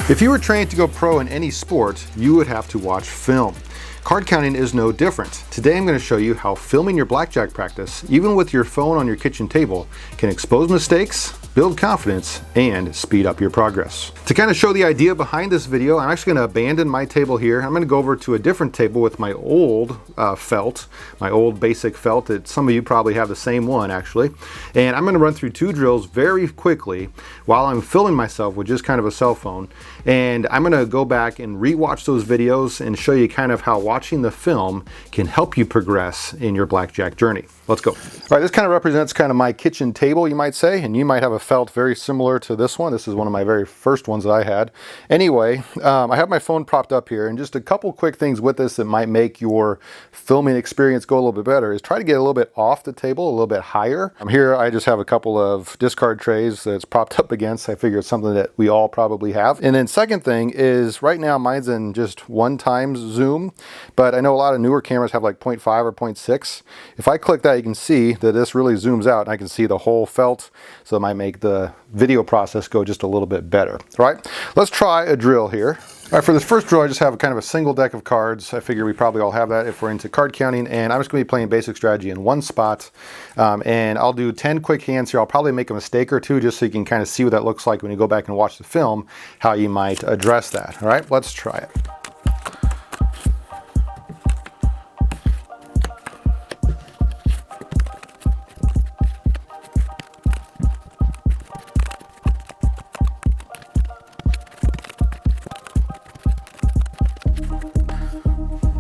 If you were trained to go pro in any sport, you would have to watch film. Card counting is no different. Today I'm going to show you how filming your blackjack practice, even with your phone on your kitchen table, can expose mistakes, build confidence, and speed up your progress. To kind of show the idea behind this video, I'm actually going to abandon my table here. I'm going to go over to a different table with my old felt, my old basic felt. Some of you probably have the same one actually. And I'm going to run through 2 drills very quickly while I'm filming myself with just kind of a cell phone. And I'm going to go back and re-watch those videos and show you kind of how watching the film can help you progress in your blackjack journey. Let's go. All right, this kind of represents kind of my kitchen table, you might say, and you might have a felt very similar to this one. This is one of my very first ones that I had. Anyway, I have my phone propped up here, and just a couple quick things with this that might make your filming experience go a little bit better is try to get a little bit off the table, a little bit higher. Here I just have a couple of discard trays that's propped up against. I figure it's something that we all probably have. And then second thing is right now mine's in just 1x zoom, but I know a lot of newer cameras have like 0.5 or 0.6. If I click that, you can see that this really zooms out and I can see the whole felt, so it might make the video process go just a little bit better. All right, let's try a drill here. All right, for this first drill, I just have kind of a single deck of cards. I figure we probably all have that if we're into card counting, and I'm just going to be playing basic strategy in one spot. And I'll do 10 quick hands here. I'll probably make a mistake or two just so you can kind of see what that looks like when you go back and watch the film, how you might address that. All right, let's try it.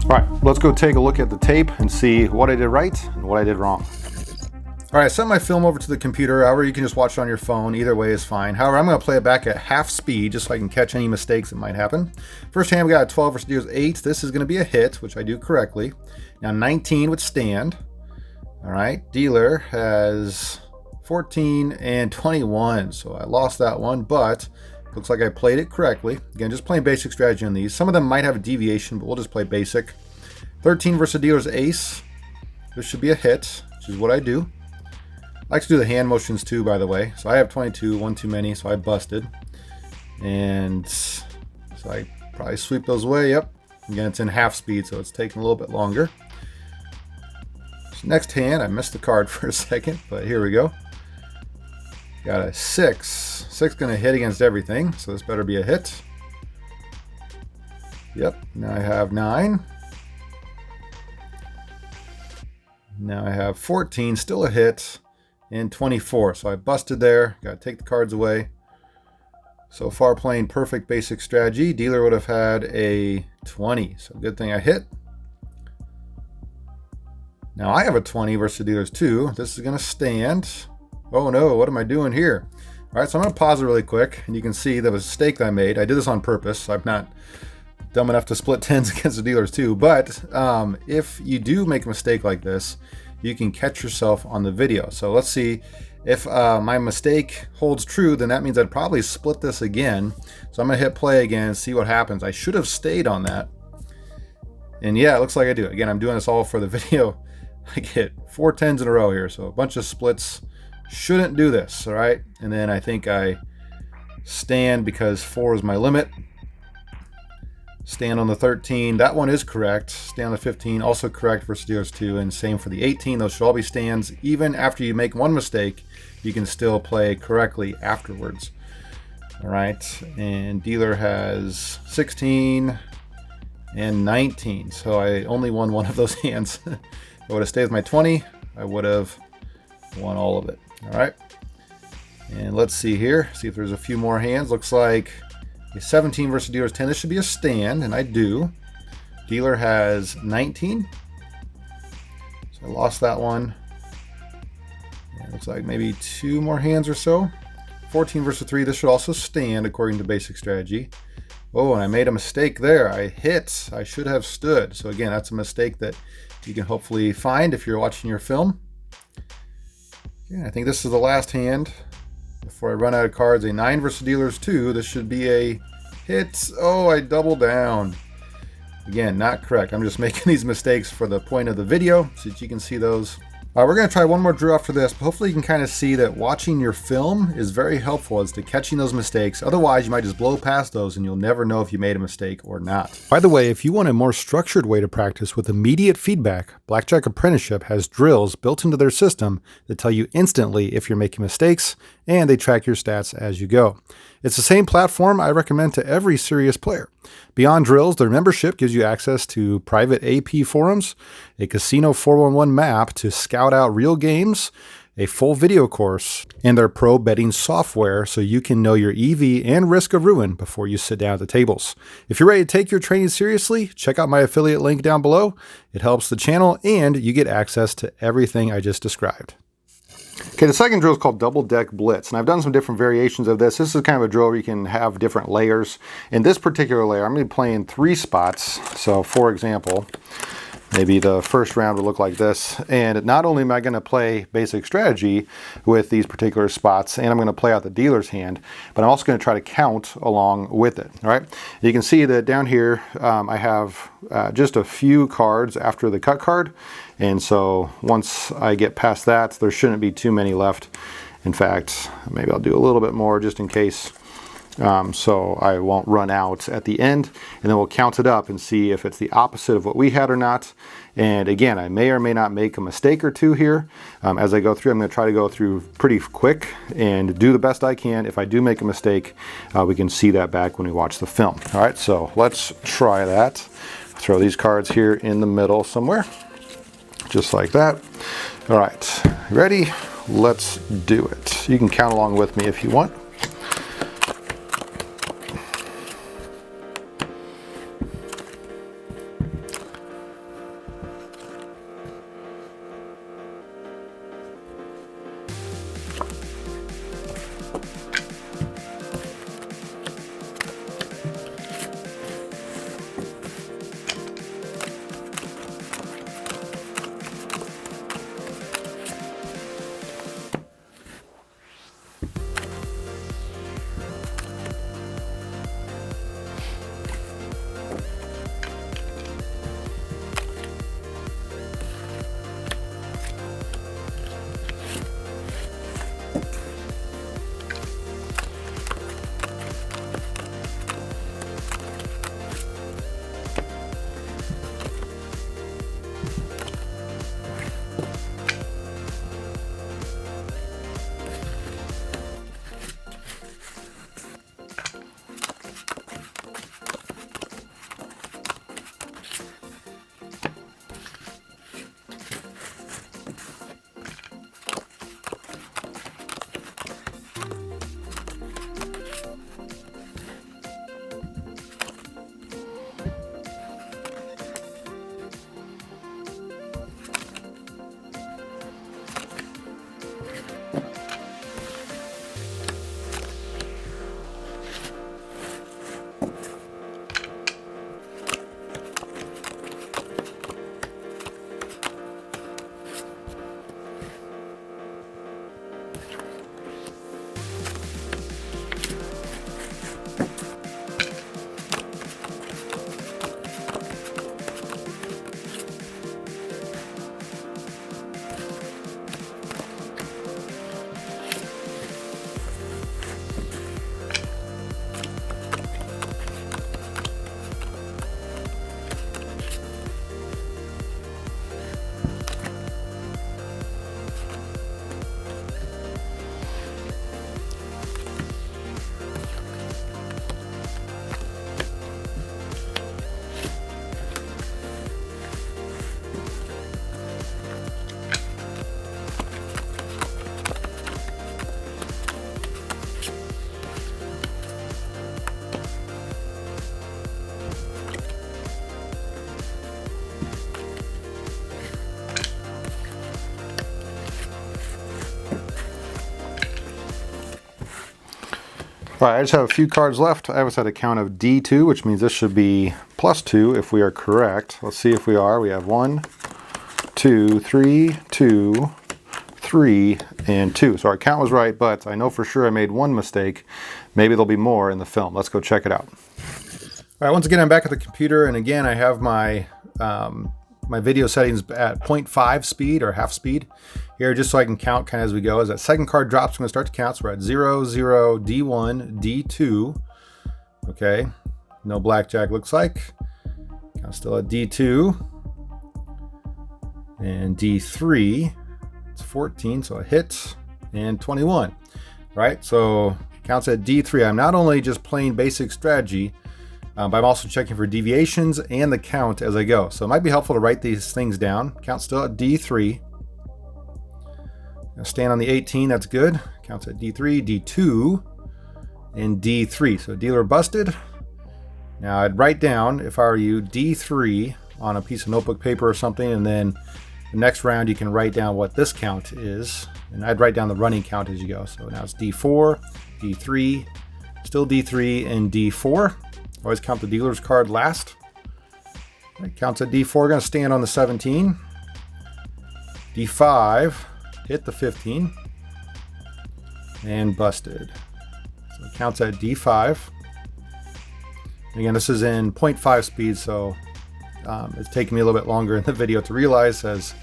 All right, let's go take a look at the tape and see what I did right and what I did wrong. All right, I sent my film over to the computer. However, you can just watch it on your phone. Either way is fine. However, I'm going to play it back at half speed just so I can catch any mistakes that might happen. First hand, we got a 12 versus dealer's 8. This is going to be a hit, which I do correctly. Now 19 would stand. All right, dealer has 14 and 21, so I lost that one, but looks like I played it correctly. Again, just playing basic strategy on these. Some of them might have a deviation, but we'll just play basic. 13 versus dealer's ace. This should be a hit, which is what I do. I like to do the hand motions too, by the way. So I have 22, one too many, so I busted. And so I probably sweep those away. Yep. Again, it's in half speed, so it's taking a little bit longer. So next hand, I missed the card for a second, but here we go. Got a 6. 6 going to hit against everything, so this better be a hit. Yep, now I have 9. Now I have 14, still a hit, and 24. So I busted there, got to take the cards away. So far playing perfect basic strategy. Dealer would have had a 20, so good thing I hit. Now I have a 20 versus dealer's 2. This is going to stand. Oh no, what am I doing here? All right, so I'm going to pause it really quick, and you can see the mistake I made. I did this on purpose. So I'm not dumb enough to split 10s against the dealers too, but if you do make a mistake like this, you can catch yourself on the video. So let's see if my mistake holds true, then that means I'd probably split this again. So I'm going to hit play again and see what happens. I should have stayed on that. And yeah, it looks like I do. Again, I'm doing this all for the video. I get 4 10s in a row here, so a bunch of splits. Shouldn't do this, all right? And then I think I stand because 4 is my limit. Stand on the 13. That one is correct. Stand on the 15, also correct for dealer's 2, and same for the 18. Those should all be stands. Even after you make one mistake, you can still play correctly afterwards. All right, and dealer has 16 and 19, so I only won one of those hands. If I would have stayed with my 20, I would have won all of it. All right, and let's see here, see if there's a few more hands. Looks like a 17 versus dealer's 10. This should be a stand, and I do. Dealer has 19, so I lost that one. And looks like maybe 2 more hands or so. 14 versus 3. This should also stand according to basic strategy. Oh, and I made a mistake there. I hit. I should have stood. So again, that's a mistake that you can hopefully find if you're watching your film. Yeah, I think this is the last hand before I run out of cards. A 9 versus dealer's 2. This should be a hit. Oh, I doubled down. Again, not correct. I'm just making these mistakes for the point of the video so that you can see those. We're going to try one more drill after this, but hopefully you can kind of see that watching your film is very helpful as to catching those mistakes. Otherwise, you might just blow past those and you'll never know if you made a mistake or not. By the way, if you want a more structured way to practice with immediate feedback, Blackjack Apprenticeship has drills built into their system that tell you instantly if you're making mistakes, and they track your stats as you go. It's the same platform I recommend to every serious player. Beyond drills, their membership gives you access to private AP forums, a Casino 411 map to scout out real games, a full video course, and their pro betting software so you can know your EV and risk of ruin before you sit down at the tables. If you're ready to take your training seriously, check out my affiliate link down below. It helps the channel and you get access to everything I just described. Okay, the second drill is called Double Deck Blitz, and I've done some different variations of this. This is kind of a drill where you can have different layers. In this particular layer, I'm going to be playing 3 spots. So, for example, maybe the first round would look like this. And not only am I going to play basic strategy with these particular spots, and I'm going to play out the dealer's hand, but I'm also going to try to count along with it. All right. You can see that down here I have just a few cards after the cut card. And so once I get past that, there shouldn't be too many left. In fact, maybe I'll do a little bit more just in case. So I won't run out at the end, and then we'll count it up and see if it's the opposite of what we had or not. And again, I may or may not make a mistake or two here. As I go through, I'm going to try to go through pretty quick and do the best I can. If I do make a mistake, we can see that back when we watch the film. All right, so let's try that. Throw these cards here in the middle somewhere, just like that. All right, ready? Let's do it. You can count along with me if you want. All right, I just have a few cards left. I always had a count of D2, which means this should be +2 if we are correct. Let's see if we are. We have 1, 2, 3, 2, 3, and 2. So our count was right, but I know for sure I made one mistake. Maybe there'll be more in the film. Let's go check it out. All right, once again, I'm back at the computer, and again, I have my my video settings at 0.5 speed or half speed here, just so I can count kind of as we go. As that second card drops, I'm going to start to count. So we're at 0, 0, D1, D2. Okay, no blackjack looks like. I'm still at D2 and D3. It's 14, so a hit, and 21. Right, so counts at D3. I'm not only just playing basic strategy, but I'm also checking for deviations and the count as I go. So it might be helpful to write these things down. Count still at D3. Now stand on the 18, that's good. Counts at D3, D2, and D3. So dealer busted. Now I'd write down, if I were you, D3 on a piece of notebook paper or something, and then the next round you can write down what this count is. And I'd write down the running count as you go. So now it's D4, D3, still D3, and D4. Always count the dealer's card last. Right, counts at D4, going to stand on the 17. D5, hit the 15, and busted. So it counts at D5. Again, this is in 0.5 speed, so it's taking me a little bit longer in the video to realize, as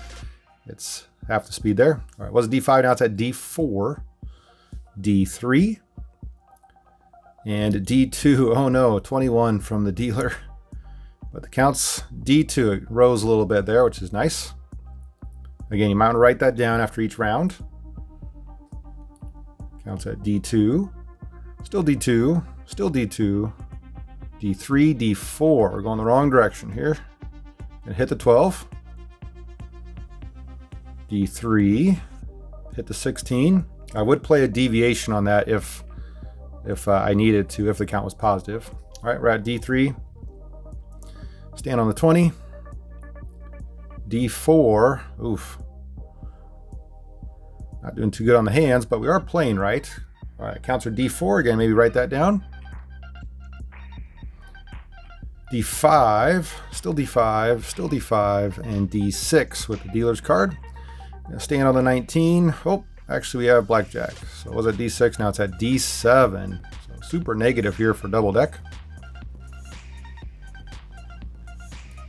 it's half the speed there. All right, it was D5, now it's at D4, D3, and D2. Oh no, 21 from the dealer. But the count's D2. It rose a little bit there, which is nice. Again, you might want to write that down after each round. Counts at D2, still D2, still D2, D3, D4. We're going the wrong direction here. And hit the 12. D3, hit the 16. I would play a deviation on that if I needed to, if the count was positive. All right, we're at D3. Stand on the 20. D4. Oof. Not doing too good on the hands, but we are playing right. All right, counts are D4. Again, maybe write that down. D5, still D5, still D5, and D6 with the dealer's card. Gonna stand on the 19. Oh, actually we have blackjack. So it was at D6, now it's at D7. So super negative here for double deck.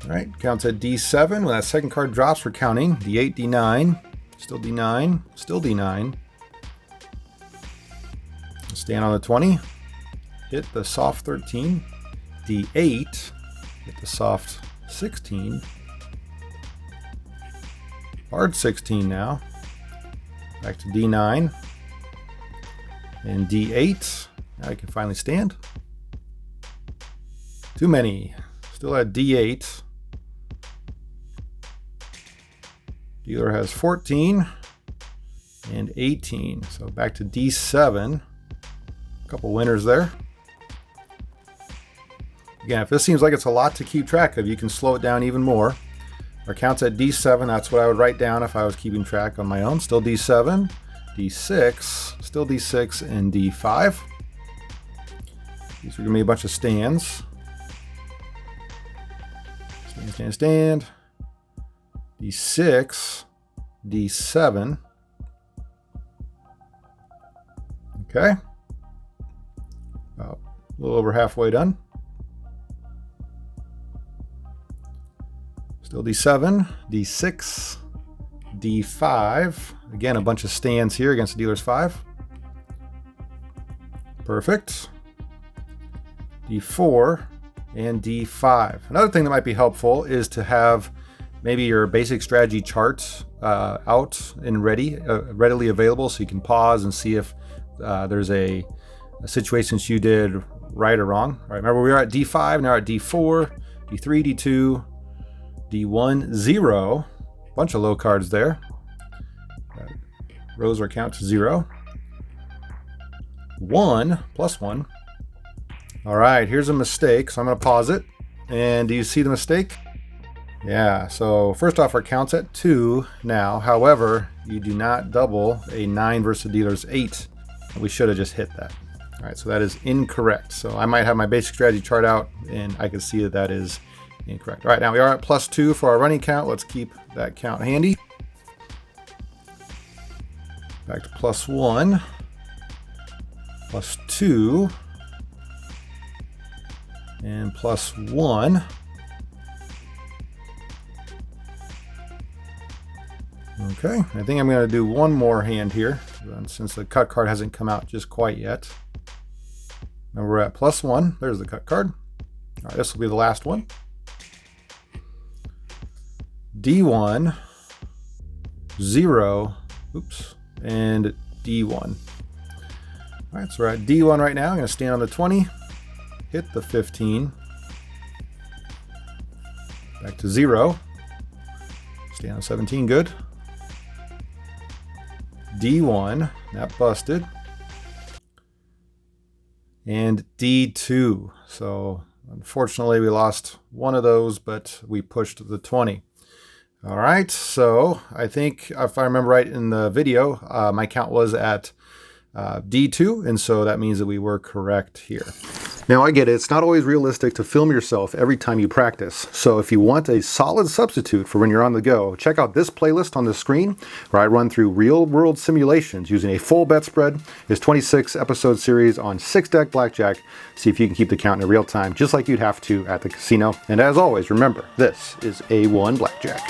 All right, counts at D7. When that second card drops, we're counting. D8, D9, still D9, still D9. Stand on the 20. Hit the soft 13. D8, hit the soft 16. Hard 16 now. Back to D9. And D8. Now you can finally stand. Too many. Still at D8. Dealer has 14 and 18. So back to D7. A couple winners there. Again, if this seems like it's a lot to keep track of, you can slow it down even more. Our count's at D7. That's what I would write down if I was keeping track on my own. Still D7, D6, still D6, and D5. These are going to be a bunch of stands. Stand, stand, stand. D6, D7. Okay. About a little over halfway done. Still D7, D6, D5. Again, a bunch of stands here against the dealer's 5. Perfect. D4 and D5. Another thing that might be helpful is to have maybe your basic strategy charts out and readily available, so you can pause and see if there's a situation you did right or wrong. All right, remember we are at D5, now we're at D4, D3, D2, D1, 0. Bunch of low cards there. Rows our count to 0. 1, plus 1. All right, here's a mistake, so I'm going to pause it. And do you see the mistake? Yeah, so first off, our count's at 2 now. However, you do not double a 9 versus the dealer's 8. We should have just hit that. All right, so that is incorrect. So I might have my basic strategy chart out, and I can see that that is incorrect. All right, now we are at plus 2 for our running count. Let's keep that count handy. Back to plus 1, plus 2, and plus 1. Okay, I think I'm going to do one more hand here, since the cut card hasn't come out just quite yet. Now we're at +1. There's the cut card. All right, this will be the last one. D1, 0, oops, and D1. All right, so we're at D1 right now. I'm going to stand on the 20, hit the 15, back to 0, stand on 17, good. D1, that busted, and D2. So unfortunately we lost one of those, but we pushed the 20. All right, so I think if I remember right in the video, my count was at D2, and so that means that we were correct here. Now I get it, it's not always realistic to film yourself every time you practice. So if you want a solid substitute for when you're on the go, check out this playlist on the screen where I run through real world simulations using a full bet spread, this 26 episode series on 6-deck blackjack. See if you can keep the count in real time, just like you'd have to at the casino. And as always, remember, this is A1 Blackjack.